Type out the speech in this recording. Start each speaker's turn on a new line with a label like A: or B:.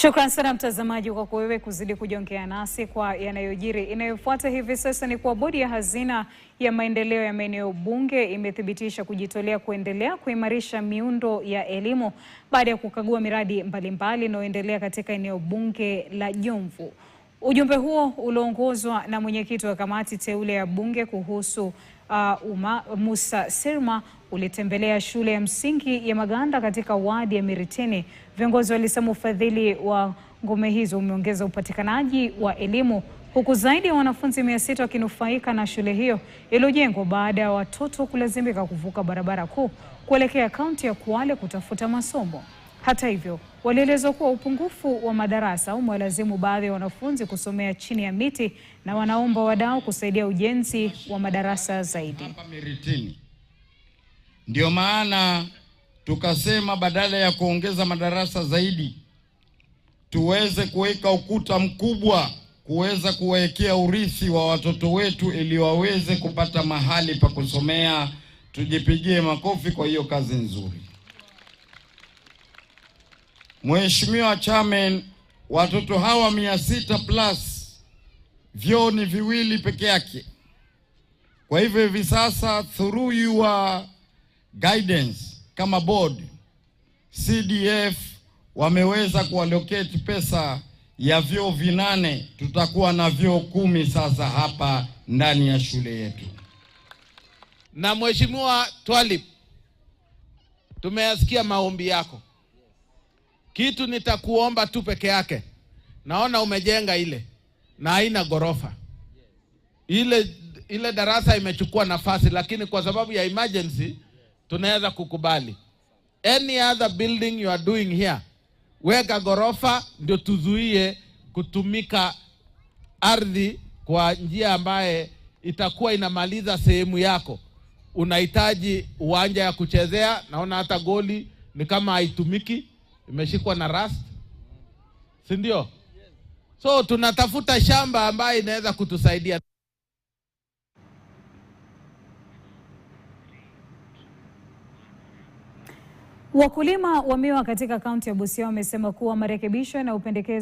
A: Shukran sana mtazamaji kwa wewe kuzidi kujiongea nasi kwa yanayojiri. Inayofuata hivi sasa ni kwa Bodi ya Hazina ya Maendeleo ya Maeneo Bunge imethibitisha kujitolea kuendelea kuimarisha miundo ya elimu baada ya kukagua miradi mbalimbali inayoendelea katika eneo bunge la Jomvu. Ujumbe huo uliongozwa na mwenyekiti wa kamati teule ya bunge kuhusu Musa Sirma ulitembelea shule ya msingi ya Maganda katika wadi ya Miritini. Viongozi walisema ufadhili wa ngome hizo umeongeza upatikanaji wa elimu, huku zaidi ya wanafunzi 600 wakinufaika na shule hiyo iliyojengwa baada ya watoto kulazimika kuvuka barabara kuu kuelekea kaunti ya Kwale kutafuta masomo. Hata hivyo, walielezwa kuwa upungufu wa madarasa umewalazimu baadhi ya wanafunzi kusomea chini ya miti na wanaomba wadau kusaidia ujenzi wa madarasa zaidi.
B: Hapa Miritini. Ndio maana tukasema badala ya kuongeza madarasa zaidi, tuweze kuweka ukuta mkubwa kuweza kuwekea urithi wa watoto wetu ili waweze kupata mahali pa kusomea. Tujipigie makofi kwa hiyo kazi nzuri. Mheshimiwa Chairman, watoto hawa 600+ vyoo ni 2 peke yake. Kwa hivyo hivi sasa through your guidance kama board, CDF wameweza kuallocate pesa ya vyoo 8. Tutakuwa na vyoo 10 sasa hapa ndani ya shule yetu.
C: Na Mheshimiwa Twalib, tumeyasikia maombi yako. Kitu nitakuomba tu peke yake. Naona umejenga ile na haina gorofa. Ile darasa imechukua nafasi, lakini kwa sababu ya emergency tunaweza kukubali. Any other building you are doing here, weka gorofa ndio tuzuie kutumika ardhi kwa njia ambaye itakuwa inamaliza sehemu yako. Unahitaji uwanja ya kuchezea, naona hata goli ni kama haitumiki, imeshikwa na rust. Si ndio? So tunatafuta shamba ambaye inaweza kutusaidia.
A: Wakulima wa miwa katika kaunti ya Busia wamesema kuwa marekebisho na upendekezo